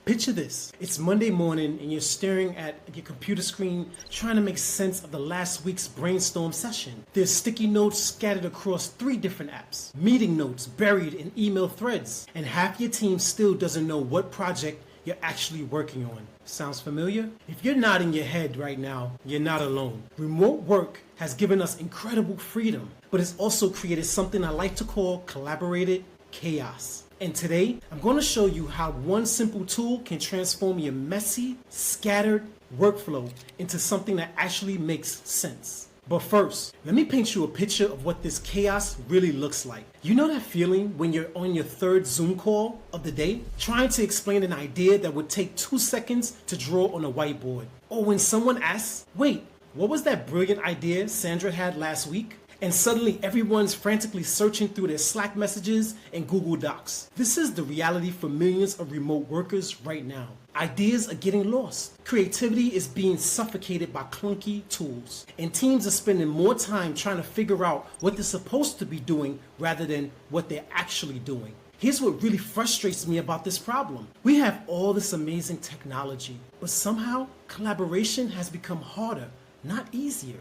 Picture this, it's Monday morning and you're staring at your computer screen trying to make sense of the last week's brainstorm session. There's sticky notes scattered across 3 different apps, meeting notes buried in email threads, and half your team still doesn't know what project you're actually working on. Sounds familiar? If you're nodding your head right now, you're not alone. Remote work has given us incredible freedom, but it's also created something I like to call collaborated chaos. And today, I'm going to show you how one simple tool can transform your messy, scattered workflow into something that actually makes sense. But first, let me paint you a picture of what this chaos really looks like. You know that feeling when you're on your 3rd Zoom call of the day, trying to explain an idea that would take 2 seconds to draw on a whiteboard? Or when someone asks, wait, what was that brilliant idea Sandra had last week? And suddenly everyone's frantically searching through their Slack messages and Google Docs. This is the reality for millions of remote workers right now. Ideas are getting lost. Creativity is being suffocated by clunky tools. And teams are spending more time trying to figure out what they're supposed to be doing rather than what they're actually doing. Here's what really frustrates me about this problem. We have all this amazing technology, but somehow collaboration has become harder, not easier.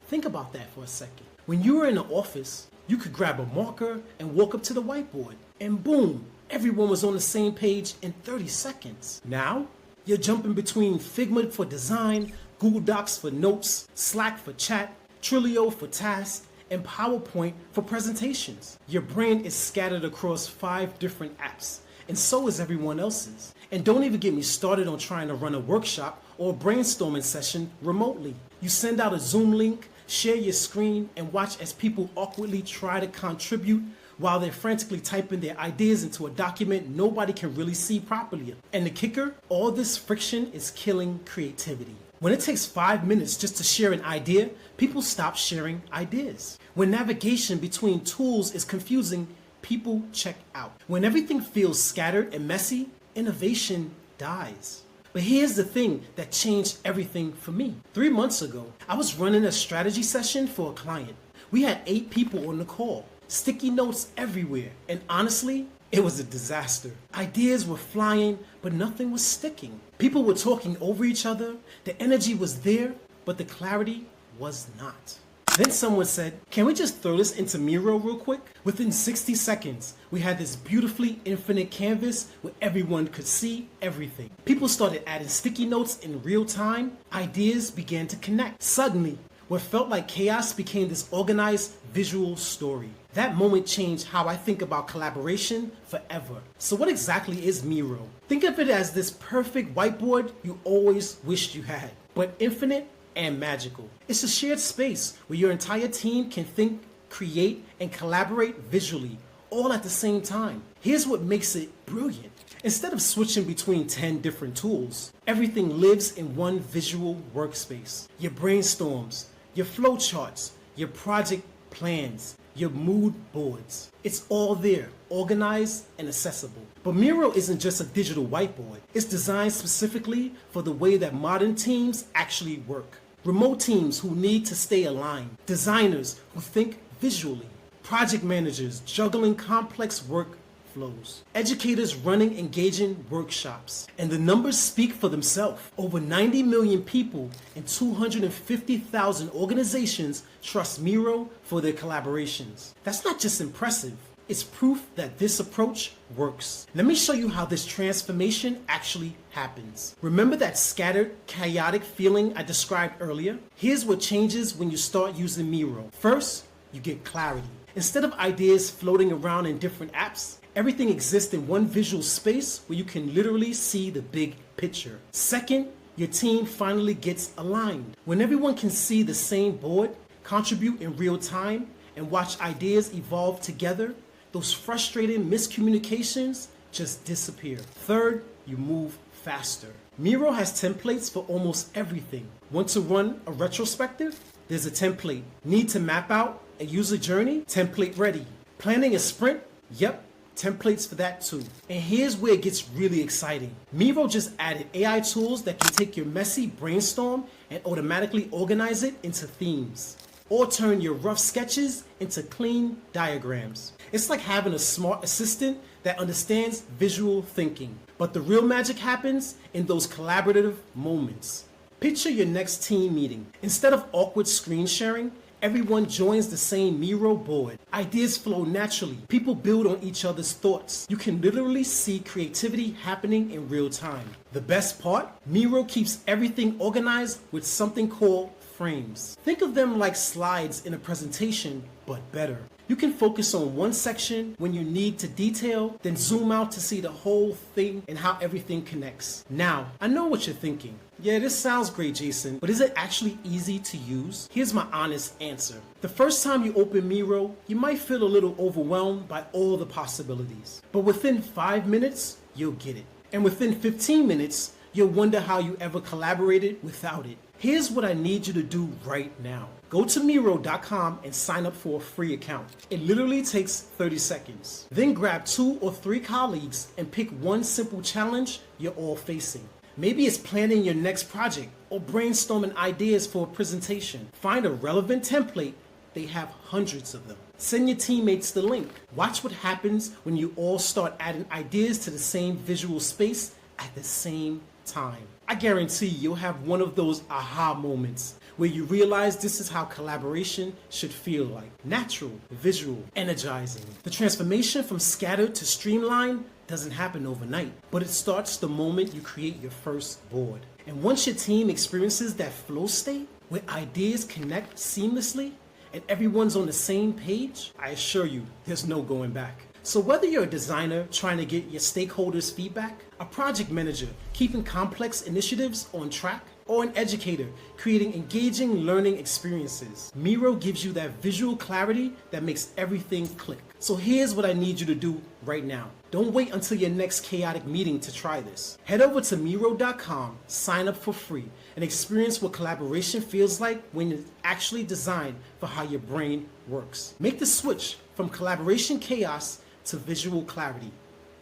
Think about that for a second. When you were in the office, you could grab a marker and walk up to the whiteboard, and boom, everyone was on the same page in 30 seconds. Now, you're jumping between Figma for design, Google Docs for notes, Slack for chat, Trello for tasks, and PowerPoint for presentations. Your brain is scattered across 5 different apps, and so is everyone else's. And don't even get me started on trying to run a workshop or a brainstorming session remotely. You send out a Zoom link, share your screen, and watch as people awkwardly try to contribute while they're frantically typing their ideas into a document nobody can really see properly. And the kicker, all this friction is killing creativity. When it takes 5 minutes just to share an idea, people stop sharing ideas. When navigation between tools is confusing, people check out. When everything feels scattered and messy, innovation dies. But here's the thing that changed everything for me. 3 months ago, I was running a strategy session for a client. We had 8 people on the call, sticky notes everywhere, and honestly, it was a disaster. Ideas were flying, but nothing was sticking. People were talking over each other, the energy was there, but the clarity was not. Then someone said, can we just throw this into Miro real quick? Within 60 seconds, we had this beautifully infinite canvas where everyone could see everything. People started adding sticky notes in real time. Ideas began to connect. Suddenly, what felt like chaos became this organized visual story. That moment changed how I think about collaboration forever. So what exactly is Miro? Think of it as this perfect whiteboard you always wished you had, but infinite and magical. It's a shared space where your entire team can think, create, and collaborate visually, all at the same time. Here's what makes it brilliant. Instead of switching between 10 different tools, everything lives in one visual workspace. Your brainstorms, your flowcharts, your project plans, your mood boards. It's all there, organized and accessible. But Miro isn't just a digital whiteboard. It's designed specifically for the way that modern teams actually work. Remote teams who need to stay aligned, designers who think visually, project managers juggling complex workflows, educators running engaging workshops. And the numbers speak for themselves. Over 90 million people and 250,000 organizations trust Miro for their collaborations. That's not just impressive. It's proof that this approach works. Let me show you how this transformation actually happens. Remember that scattered, chaotic feeling I described earlier? Here's what changes when you start using Miro. First, you get clarity. Instead of ideas floating around in different apps, everything exists in one visual space where you can literally see the big picture. Second, your team finally gets aligned. When everyone can see the same board, contribute in real time, and watch ideas evolve together, those frustrating miscommunications just disappear. Third, you move faster. Miro has templates for almost everything. Want to run a retrospective? There's a template. Need to map out a user journey? Template ready. Planning a sprint? Yep, templates for that too. And here's where it gets really exciting. Miro just added AI tools that can take your messy brainstorm and automatically organize it into themes, or turn your rough sketches into clean diagrams. It's like having a smart assistant that understands visual thinking. But the real magic happens in those collaborative moments. Picture your next team meeting. Instead of awkward screen sharing, everyone joins the same Miro board. Ideas flow naturally. People build on each other's thoughts. You can literally see creativity happening in real time. The best part? Miro keeps everything organized with something called frames. Think of them like slides in a presentation, but better. You can focus on one section when you need to detail, then zoom out to see the whole thing and how everything connects. Now, I know what you're thinking. Yeah, this sounds great, Jason, but is it actually easy to use? Here's my honest answer. The first time you open Miro, you might feel a little overwhelmed by all the possibilities. But within 5 minutes, you'll get it. And within 15 minutes, you'll wonder how you ever collaborated without it. Here's what I need you to do right now. Go to Miro.com and sign up for a free account. It literally takes 30 seconds. Then grab 2 or 3 colleagues and pick one simple challenge you're all facing. Maybe it's planning your next project or brainstorming ideas for a presentation. Find a relevant template. They have hundreds of them. Send your teammates the link. Watch what happens when you all start adding ideas to the same visual space at the same time. I guarantee you'll have one of those aha moments where you realize this is how collaboration should feel like. Natural, visual, energizing. The transformation from scattered to streamlined doesn't happen overnight, but it starts the moment you create your first board. And once your team experiences that flow state where ideas connect seamlessly and everyone's on the same page, I assure you there's no going back. So whether you're a designer trying to get your stakeholders' feedback, a project manager keeping complex initiatives on track, or an educator creating engaging learning experiences, Miro gives you that visual clarity that makes everything click. So here's what I need you to do right now. Don't wait until your next chaotic meeting to try this. Head over to Miro.com, sign up for free, and experience what collaboration feels like when it's actually designed for how your brain works. Make the switch from collaboration chaos to visual clarity.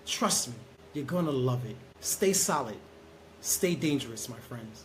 Trust me, you're gonna love it. Stay solid. Stay dangerous, my friends.